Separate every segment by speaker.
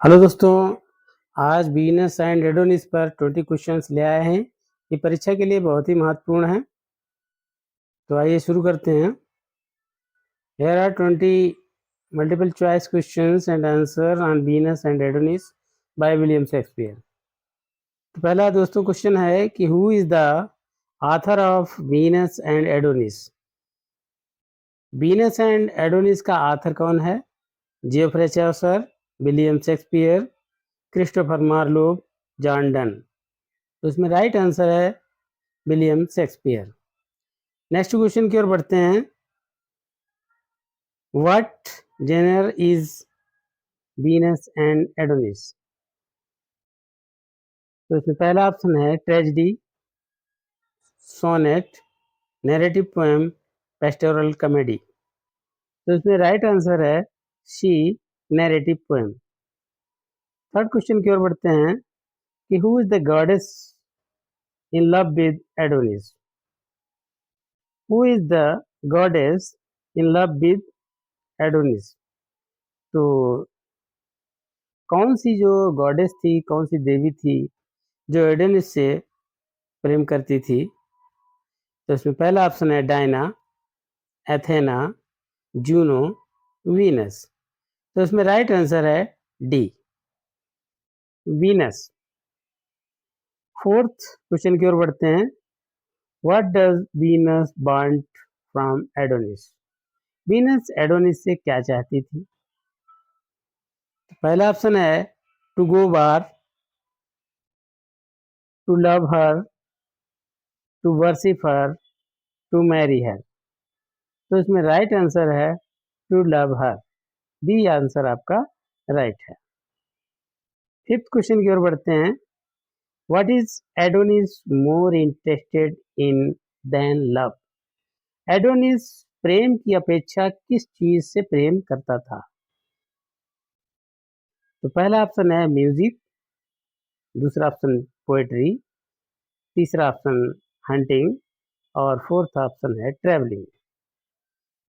Speaker 1: Hello दोस्तों, आज Venus and Adonis पर 20 क्वेश्चंस ले आए हैं। ये परीक्षा के लिए बहुत ही महत्वपूर्ण है। तो आइए शुरू करते हैं। Here are 20 multiple choice questions and answer on Venus and Adonis by William Shakespeare। तो पहला दोस्तों क्वेश्चन है कि who is the author of Venus and Adonis. Venus and Adonis का ऑथर कौन है? Geoffrey Chaucer, William Shakespeare, Christopher Marlowe, John Donne. तो इसमें राइट आंसर है विलियम शेक्सपियर। नेक्स्ट क्वेश्चन की ओर बढ़ते हैं। What genre is Venus and Adonis. तो इसमें पहला ऑप्शन है tragedy, sonnet, narrative poem, pastoral comedy. तो इसमें राइट आंसर है C, narrative poem. Third question की ओर बढ़ते हैं कि who is the goddess in love with Adonis. Who is the goddess in love with Adonis. तो कौन सी जो गॉडेस थी, कौन सी देवी थी जो एडोनिस से प्रेम करती थी? तो इसमें पहला ऑप्शन है डायना, एथेना, जूनो, वीनस। तो इसमें राइट आंसर है डी, वीनस। फोर्थ क्वेश्चन की ओर बढ़ते हैं। What does Venus want from Adonis. Venus Adonis से क्या चाहती थी? पहला ऑप्शन है to go bar, to love her, to worship her, to marry her. तो इसमें राइट आंसर है to love her. D answer आपका राइट है। फिफ्थ क्वेश्चन की ओर बढ़ते हैं। What is Adonis more interested in than love. Adonis प्रेम की अपेक्षा किस चीज से प्रेम करता था? तो पहला ऑप्शन है म्यूजिक, दूसरा ऑप्शन पोएट्री, तीसरा ऑप्शन हंटिंग और फोर्थ ऑप्शन है ट्रैवलिंग।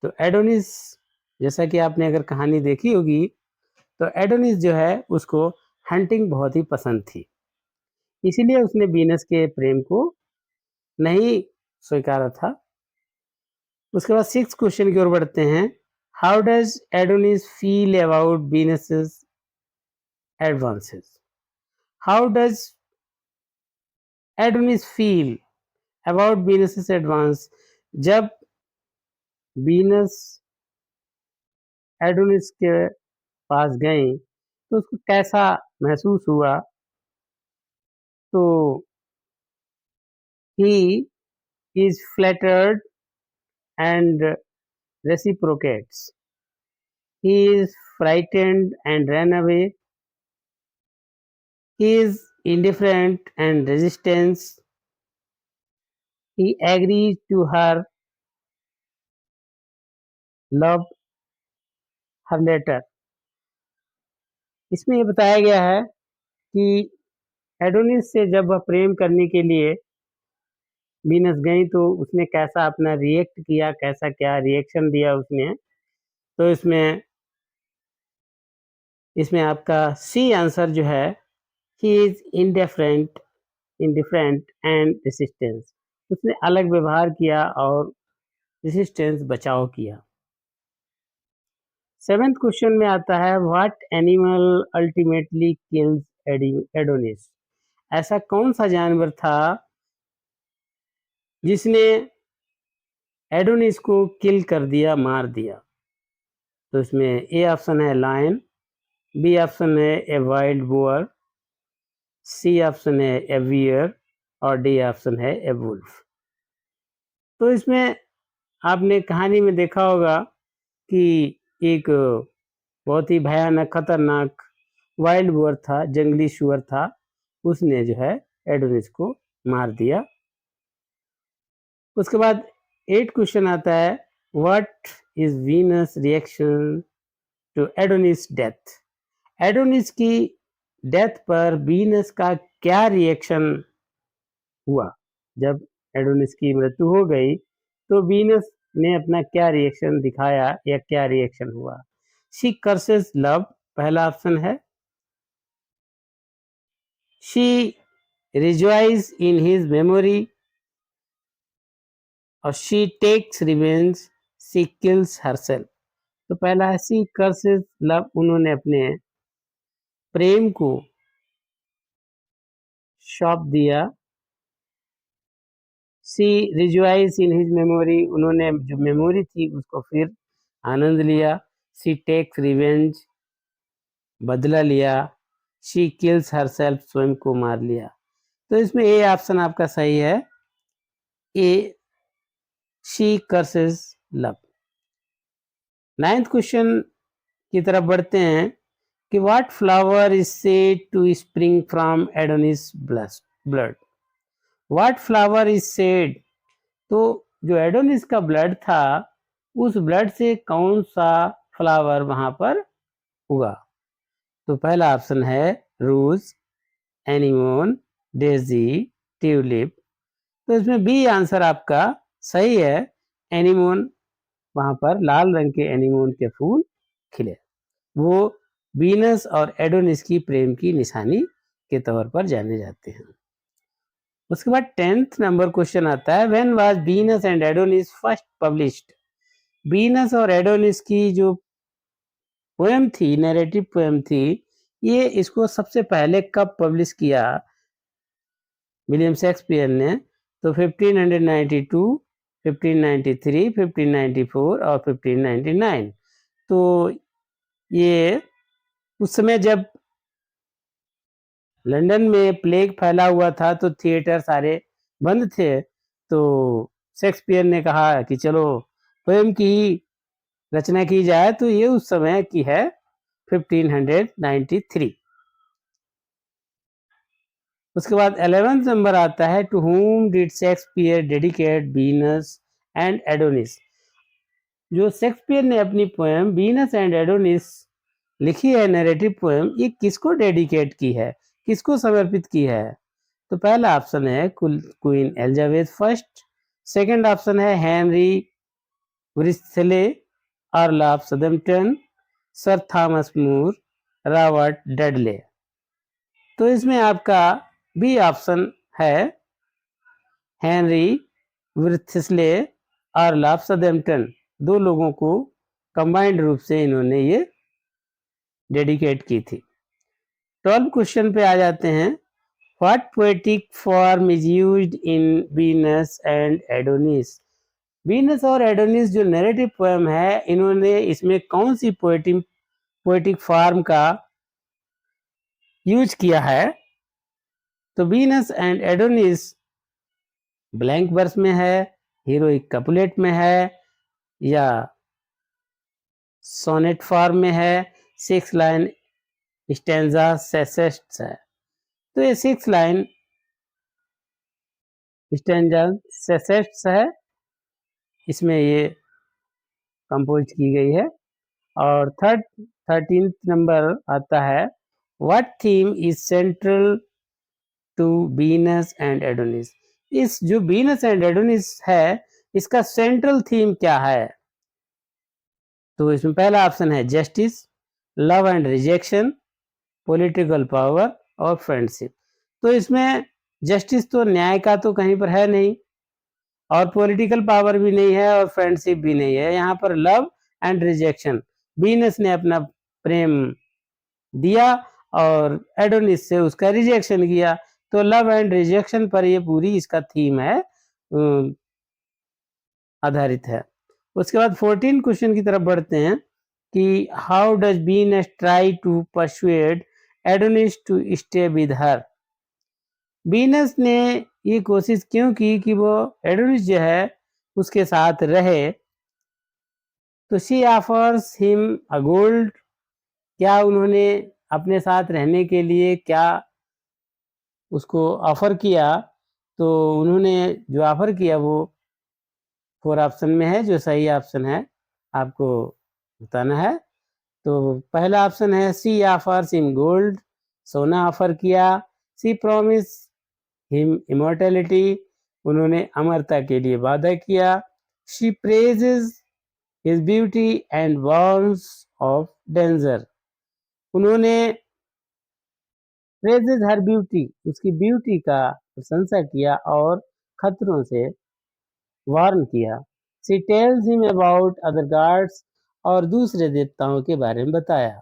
Speaker 1: तो एडोनिस, जैसा कि आपने अगर कहानी देखी होगी, तो एडोनिस जो है उसको हंटिंग बहुत ही पसंद थी, इसीलिए उसने वीनस के प्रेम को नहीं स्वीकारा था। उसके बाद सिक्स क्वेश्चन की ओर बढ़ते हैं। How does Adonis feel about Venus advances. How does Adonis feel about Venus advance. जब वीनस एडोनिस के पास गई तो उसको कैसा महसूस हुआ? तो he is flattered and reciprocates. He is frightened and ran away. He is indifferent and resistance. He agrees to her love her letter. इसमें ये बताया गया है कि एडोनिस से जब वह प्रेम करने के लिए वीनस गई तो उसने कैसा अपना रिएक्ट किया, कैसा क्या रिएक्शन दिया उसने। तो इसमें आपका सी आंसर जो है, he is indifferent and resistance. उसने अलग व्यवहार किया और रेसिस्टेंस बचाव किया। सेवेंथ क्वेश्चन में आता है what animal ultimately kills Adonis. ऐसा कौन सा जानवर था जिसने एडोनिस को किल कर दिया, मार दिया? तो इसमें ए ऑप्शन है लायन, बी ऑप्शन है a wild bore, C option है ए बियर और डी ऑप्शन है ए वुल्फ। तो इसमें आपने कहानी में देखा होगा कि एक बहुत ही भयानक खतरनाक वाइल्ड बोअर था, जंगली शुअर था, उसने जो है एडोनिस को मार दिया। उसके बाद 8 क्वेश्चन आता है what is Venus reaction to Adonis death. Adonis की डेथ पर वीनस का क्या रिएक्शन हुआ? जब एडोनिस की मृत्यु हो गई तो वीनस ने अपना क्या रिएक्शन दिखाया या क्या रिएक्शन हुआ? शी कर्सेस लव, पहला ऑप्शन है। She rejoices in his memory और she takes revenge, she kills herself. तो पहला है शी कर्सेस लव, उन्होंने अपने प्रेम को शाप दिया। She rejoices in his memory, उन्होंने जो मेमोरी थी उसको फिर आनंद लिया। शी टेक्स रिवेंज, बदला लिया। शी किल्स हरसेल्फ, स्वयं को मार लिया। तो इसमें ए ऑप्शन आपका सही है, A she curses love. 9th question की तरफ बढ़ते हैं कि what flower is said to spring from Adonis blood. What flower is said, तो जो एडोनिस का ब्लड था उस ब्लड से कौन सा फ्लावर वहां पर उगा। तो पहला ऑप्शन है रोज, एनिमोन, डेजी, ट्यूलिप। तो इसमें बी आंसर आपका सही है, एनिमोन। वहां पर लाल रंग के एनिमोन के फूल खिले, वो वीनस और एडोनिस की प्रेम की निशानी के तौर पर जाने जाते हैं। उसके बाद 10th नंबर क्वेश्चन आता है, when was Venus and Adonis first published. Venus और एडोनिस की जो पोएम थी, नैरेटिव पोएम थी, ये इसको सबसे पहले कब पब्लिश किया विलियम शेक्सपियर ने। तो 1592, 1593, 1594 और 1599। तो ये उस समय जब लंदन में प्लेग फैला हुआ था तो थिएटर सारे बंद थे, तो शेक्सपियर ने कहा कि चलो पोएम की रचना की जाए, तो ये उस समय की है 1593। उसके बाद 11th नंबर आता है, to whom did Shakespeare dedicate Venus and Adonis. जो शेक्सपियर ने अपनी पोएम वीनस एंड एडोनिस लिखी है, नैरेटिव पोएम, ये किसको डेडिकेट की है, किसको समर्पित की है। तो पहला ऑप्शन है Queen Elizabeth first, second option है Henry Wriothesley, earl of Southampton, Sir Thomas More, Robert Dudley. तो इसमें आपका बी ऑप्शन है, Henry Wriothesley, earl of Southampton. दो लोगों को कंबाइंड रूप से इन्होंने ये डेडिकेट की थी। 12 क्वेश्चन पे आ जाते हैं, what poetic form is used in Venus and Adonis. Venus और एडोनिस जो नैरेटिव पोएम है, इन्होंने इसमें कौन सी पोएटिक फॉर्म का यूज किया है। तो Venus and Adonis blank verse में है, हीरोइक कपुलेट में है, या सोनेट फॉर्म में है, 6 लाइन स्टैंजा सेसेट्स है। तो ये 6 लाइन स्टैंजा सेसेट्स है, इसमें ये कंपोज की गई है। और 13th नंबर आता है, what theme is central to Venus and Adonis. इस जो वीनस एंड एडोनिस है, इसका सेंट्रल थीम क्या है। तो इसमें पहला ऑप्शन है justice, love and rejection, political power और फ्रेंडशिप। तो इसमें जस्टिस तो न्याय का तो कहीं पर है नहीं, और पॉलिटिकल पावर भी नहीं है, और फ्रेंडशिप भी नहीं है। यहाँ पर लव एंड रिजेक्शन, वीनस ने अपना प्रेम दिया और एडोनिस से उसका रिजेक्शन किया। तो लव एंड रिजेक्शन पर ये पूरी इसका थीम है, आधारित है। उसके बाद 14 क्वेश्चन की तरफ बढ़ते हैं कि how does Venus try to persuade Adonis to stay with her. Venus ने ये कोशिश क्यों की कि वो एडोनिस जो है उसके साथ रहे। तो she offers him a gold, क्या उन्होंने अपने साथ रहने के लिए क्या उसको ऑफर किया। तो उन्होंने जो ऑफर किया वो 4 ऑप्शन में है, जो सही ऑप्शन है आपको बताना है। तो पहला ऑप्शन है, सी ऑफर्स हिम गोल्ड, सोना ऑफर किया। सी प्रॉमिस हिम इमोर्टैलिटी, उन्होंने अमरता के लिए वादा किया। She praises his beauty and warns of danger, उन्होंने प्रेजेज हर ब्यूटी, उसकी ब्यूटी का प्रशंसा किया और खतरों से वार्न किया। She tells him about other gods, और दूसरे देवताओं के बारे में बताया।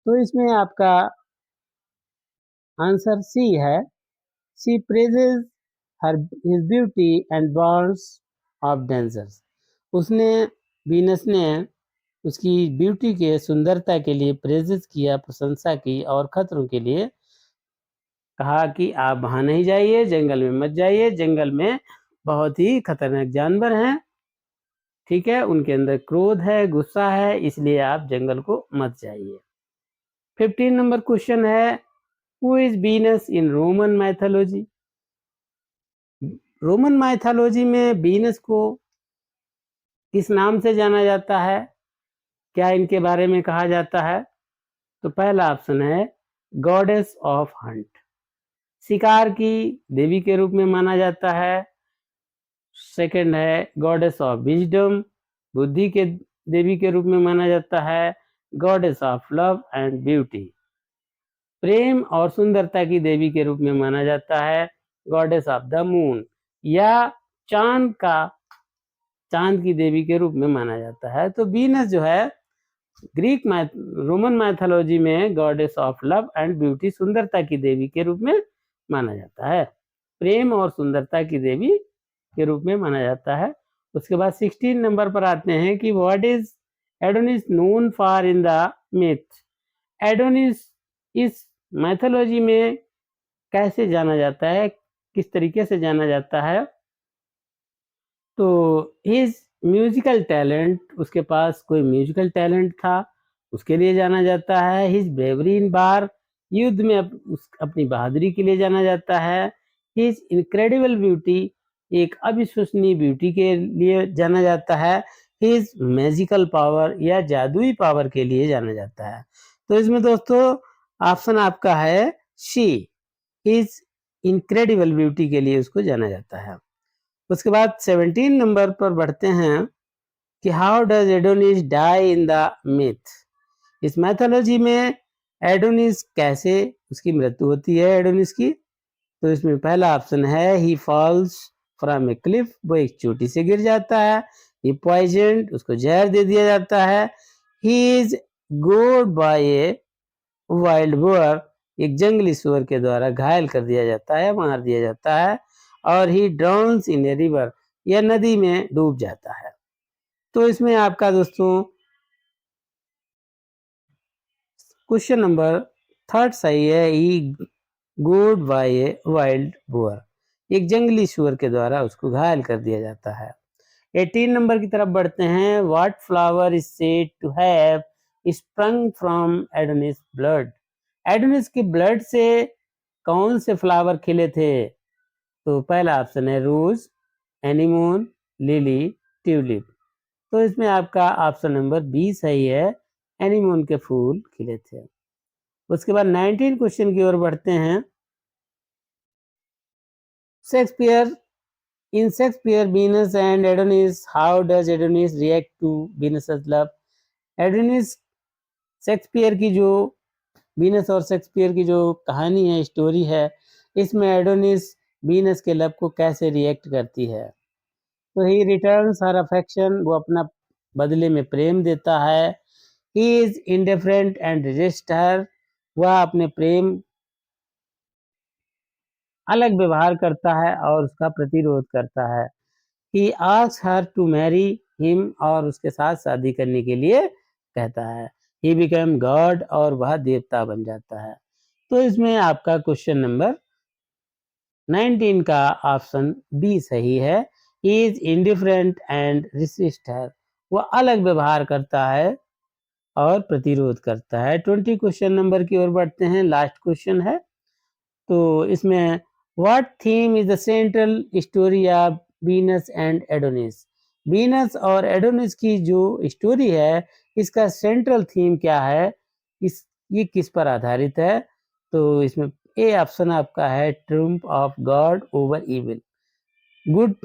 Speaker 1: तो इसमें आपका आंसर सी है। She praises her his beauty and warns of dangers. उसने वीनस ने उसकी ब्यूटी के सुंदरता के लिए प्रेजेस किया, प्रशंसा की, और खतरों के लिए कहा कि आप वहां नहीं जाइए, जंगल में मत जाइए, जंगल में बहुत ही खतरनाक जानवर हैं, ठीक है, उनके अंदर क्रोध है, गुस्सा है, इसलिए आप जंगल को मत जाइए। 15 नंबर क्वेश्चन है, who is Venus in Roman mythology? Roman mythology में वीनस को किस नाम से जाना जाता है? क्या इनके बारे में कहा जाता है? तो पहला ऑप्शन है गॉडेस ऑफ हंट, शिकार की देवी के रूप में माना जाता है। सेकंड है गॉडेस ऑफ विजडम, बुद्धि के देवी के रूप में माना जाता है। Goddess of love and beauty, प्रेम और सुंदरता की देवी के रूप में माना जाता है। गॉडेस ऑफ द मून, या चांद की देवी के रूप में माना जाता है। तो वीनस जो है रोमन मैथोलॉजी में goddess of love and beauty, सुंदरता की देवी के रूप में माना जाता है, प्रेम और सुंदरता की देवी के रूप में माना जाता है। उसके बाद 16 नंबर पर आते हैं कि what is Adonis known for in the myth? Adonis इस मैथोलॉजी में कैसे जाना जाता है, किस तरीके से जाना जाता है? तो हिज म्यूजिकल टैलेंट, उसके पास कोई म्यूजिकल टैलेंट था, उसके लिए जाना जाता है। हिज ब्रेवरी इन बार, युद्ध में अपनी बहादुरी के लिए जाना जाता है। हिज इनक्रेडिबल ब्यूटी, एक अविश्वसनीय ब्यूटी के लिए जाना जाता है। हिज मैजिकल पावर, या जादुई पावर के लिए जाना जाता है। तो इसमें दोस्तों ऑप्शन आपका है सी, हिज इनक्रेडिबल ब्यूटी के लिए उसको जाना जाता है। उसके बाद 17 नंबर पर बढ़ते हैं कि how does Adonis die in the myth? इस मैथोलॉजी में एडोनिस कैसे उसकी मृत्यु होती है एडोनिस की? तो इसमें पहला ऑप्शन है ही फॉल्स फ्रॉम ए क्लिफ, वो एक चोटी से गिर जाता है। ही पॉइजन्ड, उसको जहर दे दिया जाता है। ही इज गोड बाय ए वाइल्ड बोअर, एक जंगली सुअर के द्वारा घायल कर दिया जाता है, मार दिया जाता है। और ही ड्राउन्स इन ए रिवर, यह नदी में डूब जाता है। तो इसमें आपका दोस्तों क्वेश्चन नंबर थर्ड सही है, ही गोड बाय ए वाइल्ड बोअर, एक जंगली सुअर के द्वारा उसको घायल कर दिया जाता है। 18 नंबर की तरफ बढ़ते हैं, what flower is said to have sprung from Adonis blood? Adonis की ब्लड से कौन से फ्लावर खिले थे? तो पहला ऑप्शन है रोज, एनीमोन, लिली, ट्यूलिप। तो इसमें आपका ऑप्शन नंबर बी सही है, एनीमोन के फूल खिले थे। उसके बाद 19 क्वेश्चन की ओर बढ़ते हैं। Shakespeare, in Shakespeare Venus and Adonis, how does Adonis react to Venus love? Adonis, Shakespeare की जो वीनस और शेक्सपियर की जो कहानी है, स्टोरी है, इसमें एडोनिस वीनस के लव को कैसे रिएक्ट करती है? तो ही रिटर्न्स हर अफेक्शन, वो अपना बदले में प्रेम देता है। He is indifferent and resist her, वह अपने प्रेम अलग व्यवहार करता है और उसका प्रतिरोध करता है। He asks her to marry him, और उसके साथ शादी करने के लिए कहता है। ही बिकम गॉड, और वह देवता बन जाता है। तो इसमें आपका क्वेश्चन नंबर 19 का ऑप्शन बी सही है, he is indifferent and resist her, वह अलग व्यवहार करता है और प्रतिरोध करता है। 20 क्वेश्चन नंबर की ओर बढ़ते हैं, लास्ट क्वेश्चन है। तो इसमें what theme is the central story of Venus and Adonis? Venus और एडोनिस की जो स्टोरी है, इसका सेंट्रल थीम क्या है, ये किस पर आधारित है? तो इसमें ए ऑप्शन आपका है triumph of good over evil, good,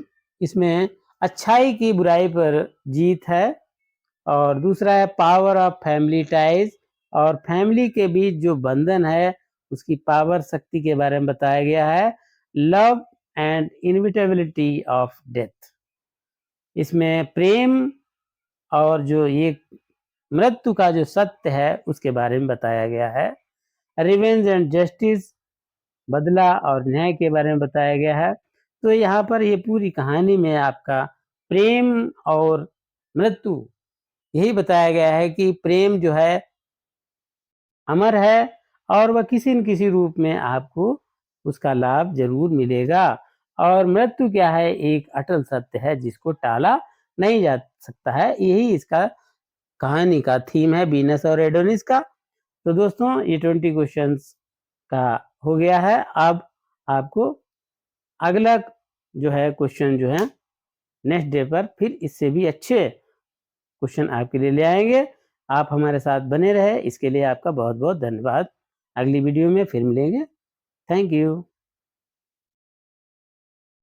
Speaker 1: इसमें अच्छाई की बुराई पर जीत है। और दूसरा है पावर ऑफ फैमिली टाइज, और फैमिली के बीच जो बंधन है उसकी पावर, शक्ति के बारे में बताया गया है। Love and inevitability of death, इसमें प्रेम और जो ये मृत्यु का जो सत्य है उसके बारे में बताया गया है। रिवेंज एंड जस्टिस, बदला और न्याय के बारे में बताया गया है। तो यहाँ पर ये पूरी कहानी में आपका प्रेम और मृत्यु यही बताया गया है कि प्रेम जो है अमर है और वह किसी न किसी रूप में आपको उसका लाभ जरूर मिलेगा, और मृत्यु क्या है, एक अटल सत्य है जिसको टाला नहीं जा सकता है। यही इसका कहानी का थीम है, वीनस और एडोनिस का। तो दोस्तों ये 20 क्वेश्चंस का हो गया है। अब आपको अगला जो है क्वेश्चन जो है नेक्स्ट डे पर फिर इससे भी अच्छे क्वेश्चन आपके लिए ले आएंगे। आप हमारे साथ बने रहे, इसके लिए आपका बहुत बहुत धन्यवाद। अगली वीडियो में फिर मिलेंगे। Thank you.